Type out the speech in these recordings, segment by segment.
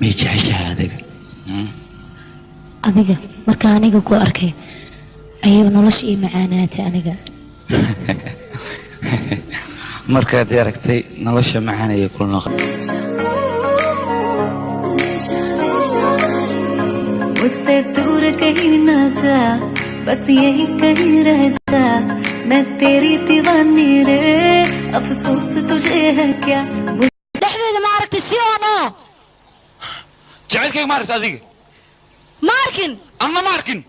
ميجعشها هذا adiga marka aniga ku arkay ayuu noloshii macaanaatay aniga markaad aragtay nolosha macaan ay ku noqon मुझसे दूर कहीं ना जा बस यही कहीं रह जा मैं तेरी दीवानी रे अफसोस तुझे है क्या dhexdeeda ma aragtay si oono jacaylkayga ma aragta adiga ma arkin anna ma arkin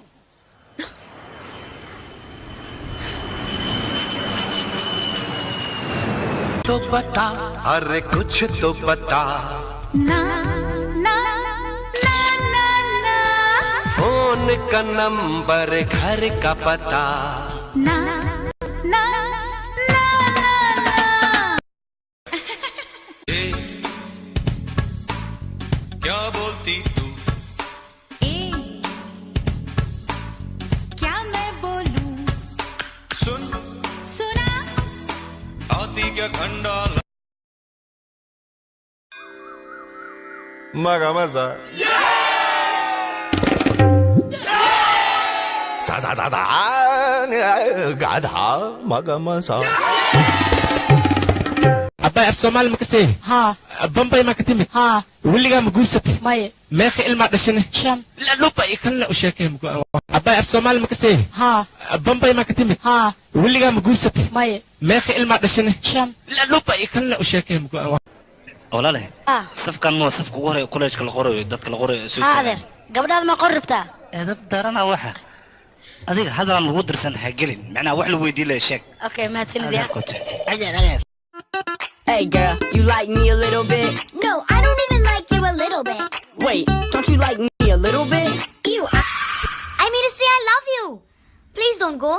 तो बता अरे कुछ तो बता ना ना ना ना ना फोन का नंबर घर का पता ना ना ना ना क्या बोलती तू क्या मैं बोलूं सुन सुना आती क्या खंडाल मगा मजा गाधा मगा मजा أبا أف سومال مكسي ها بمباي ما كتمت ها وليغا مقوستي maya ما يخي إلما دشني shan لا لوبا يكن أشيكي مقو أبا أف سومال مكسي ها بمباي ما كتمت ها وليغا مقوستي maya ما يخي إلما دشني shan لا لوبا يكن أشيكي مقو walaalahay ah safkan waa safka ugu horeeya college-ka la qorayo dadka la qorayo haader gabadhaada ma qorribtaa edab darana waxa adiga hadalan lagu dirsan ha gelin macnaha wax la weydiin la sheeg okay mahadsanidyaa adeer Hey girl, you like me a little bit? No, I don't even like you a little bit. Wait, don't you like me a little bit? I mean to say I love you. Please don't go.